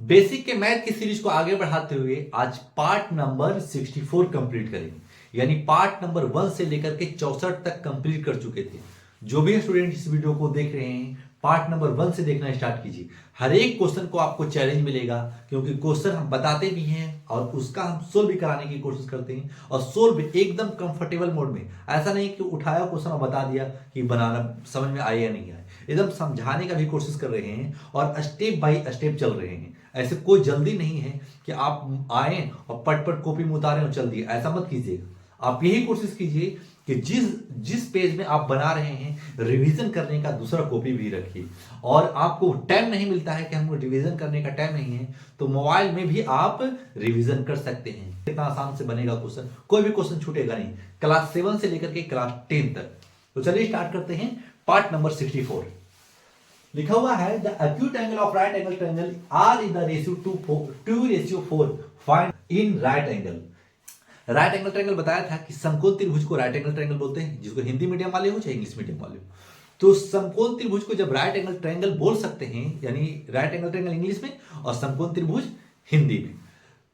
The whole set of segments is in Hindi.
बेसिक के मैथ की सीरीज को आगे बढ़ाते हुए आज पार्ट नंबर 64 कंप्लीट करेंगे। यानी पार्ट नंबर 1 से लेकर के 64 तक कंप्लीट कर चुके थे। जो भी स्टूडेंट इस वीडियो को देख रहे हैं पार्ट नंबर 1 से देखना स्टार्ट कीजिए। हर एक क्वेश्चन को आपको चैलेंज मिलेगा, क्योंकि क्वेश्चन हम बताते भी हैं और उसका हम सोल्व भी कराने की कोशिश करते हैं, और सोल्व एकदम कंफर्टेबल मोड में। ऐसा नहीं कि उठाया क्वेश्चन और बता दिया कि बनाना समझ में आए या नहीं आए, एकदम समझाने का भी कोशिश कर रहे हैं और स्टेप बाय स्टेप चल रहे हैं। ऐसे कोई जल्दी नहीं है कि आप आए और पट पट कॉपी में उतारें और चल दिए, ऐसा मत कीजिएगा। आप यही कोशिश कीजिए कि जिस जिस पेज में आप बना रहे हैं रिवीजन करने का दूसरा कॉपी भी रखिए। और आपको टाइम नहीं मिलता है कि हमको रिवीजन करने का टाइम नहीं है, तो मोबाइल में भी आप रिवीजन कर सकते हैं। कितना आसान से बनेगा क्वेश्चन, कोई भी क्वेश्चन छूटेगा नहीं, क्लास 7 से लेकर के क्लास 10 तक। तो चलिए स्टार्ट करते हैं पार्ट नंबर 64। लिखा हुआ है the acute angle of right angle triangle are in the ratio 2:4 find in right angle. Right angle triangle बताया था कि समकोण त्रिभुज को राइट एंगल ट्रायंगल बोलते हैं, जिसको हिंदी मीडियम वाले हो चाहे इंग्लिश मीडियम वाले हो। तो समकोण त्रिभुज को जब राइट एंगल ट्रायंगल बोल सकते हैं, यानी राइट एंगल ट्रायंगल इंग्लिश में और समकोण त्रिभुज हिंदी में,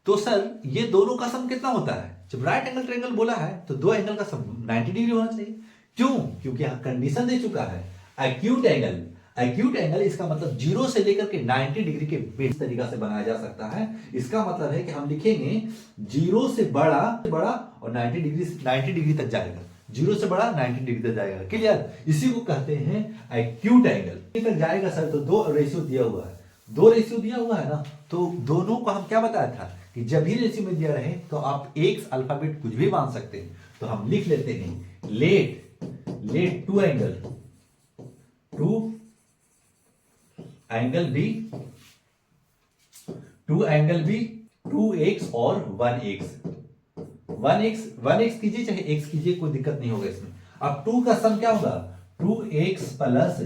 तो सर ये दोनों का सम कितना होता है? जब राइट एंगल ट्रायंगल बोला है तो दो एंगल का सम 90 डिग्री होना चाहिए। क्यों? क्योंकि यहां कंडीशन दे चुका है एक्यूट एंगल। एक्यूट एंगल इसका मतलब 0 से लेकर के 90 डिग्री के बीच तरीका से बनाया जा सकता है। इसका मतलब है कि हम लिखेंगे 0 से बड़ा और 90 डिग्री तक जाएगा। 0 से बड़ा 90 डिग्री तक जाएगा। क्लियर? इसी को कहते हैं एक्यूट एंगल। तक जाएगा सर, तो दो रेशियो दिया हुआ है, दो रेशियो दिया हुआ है ना, तो दोनों को हम क्या बताया था कि जब भी रेशियो में दिया रहे तो आप एक अल्फाबेट कुछ भी मान सकते हैं। तो हम लिख लेते हैं late to angle B 2x और 1x कीजिए चाहे x कीजिए, कोई दिक्कत नहीं होगा इसमें। अब 2 का सम क्या होगा? 2x plus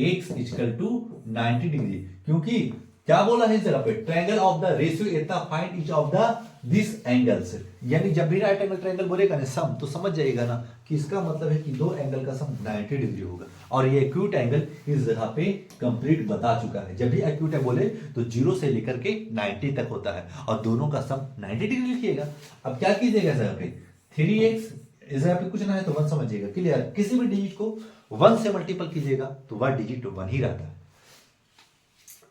x equal to 90 degree. क्योंकि क्या बोला है इस जगह पे? ट्रायंगल ऑफ द रेशियो इतना find each of the this angles. यानी जब भी राइट एंगल ट्रायंगल बोलेगा ना सम, तो समझ जाएगा ना कि इसका मतलब है कि दो एंगल का सम 90 डिग्री होगा। और ये एक्यूट एंगल इस जगह पे कंप्लीट बता चुका है। जब भी एक्यूट है बोले तो 0 से लेकर के 90 तक होता है, और दोनों का सम 90 डिग्री लिखिएगा। अब क्या कीजिएगा इस जगह पे? 3x इस जगह पे कुछ ना है तो 1 समझिएगा। क्लियर? किसी भी डिजिट को 1 से मल्टीपल कीजिएगा तो वह डिजिट 1 ही रहता है।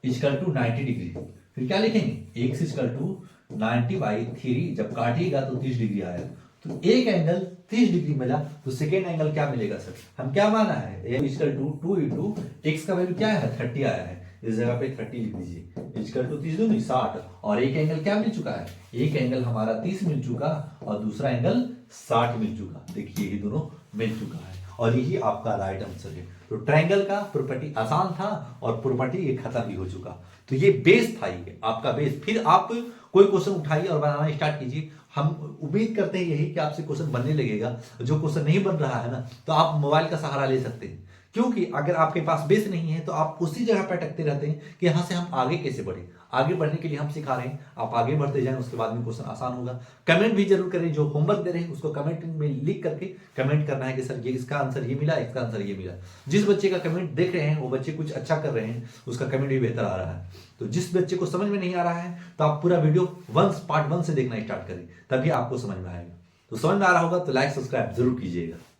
Equal to 90 degree. फिर क्या लिखेंगे? x equal to 90/3। जब काटिएगा तो 30 डिग्री आया, तो एक एंगल 30 डिग्री मिला, तो सेकेंड एंगल क्या मिलेगा सर? हम क्या माना है? इक्वल टू 2 इंटू एक्स का वैल्यू क्या है? 30 आया है। इस जगह पे 30 लिख दीजिए। इक्वल टू 30 दूनी 60, और एक एंगल क्या मिल चुका है? एक एंगल हमारा 30 मिल चुका और दूसरा एंगल 60 मिल चुका। देखिए ये दोनों मिल चुका है, और यही आपका राइट आंसर है। तो ट्रायंगल का प्रॉपर्टी आसान था और प्रॉपर्टी ये खत्म भी हो चुका। तो ये बेस था, ये आपका बेस। फिर आप कोई क्वेश्चन उठाइए और बनाना स्टार्ट कीजिए। हम उम्मीद करते हैं यही कि आपसे क्वेश्चन बनने लगेगा। जो क्वेश्चन नहीं बन रहा है ना, तो आप मोबाइल का सहारा ले सकते हैं, क्योंकि अगर आपके पास बेस नहीं है तो आप उसी जगह पर अटकते रहते हैं कि यहां से हम आगे कैसे बढ़े। आगे बढ़ने के लिए हम सिखा रहे हैं, आप आगे बढ़ते जाएं, उसके बाद में क्वेश्चन आसान होगा। कमेंट भी जरूर करें, जो होमवर्क दे रहे हैं उसको कमेंट में लिख करके कमेंट करना है कि सर ये इसका आंसर ये मिला, इसका आंसर ये मिला। जिस बच्चे का कमेंट देख रहे हैं वो बच्चे कुछ अच्छा कर रहे हैं, उसका कमेंट भी बेहतर आ रहा है। तो जिस बच्चे को समझ में नहीं आ रहा है तो आप पूरा वीडियो पार्ट 1 से देखना स्टार्ट करें, तभी आपको समझ में आएगा। तो समझ में आ रहा होगा तो लाइक सब्सक्राइब जरूर कीजिएगा।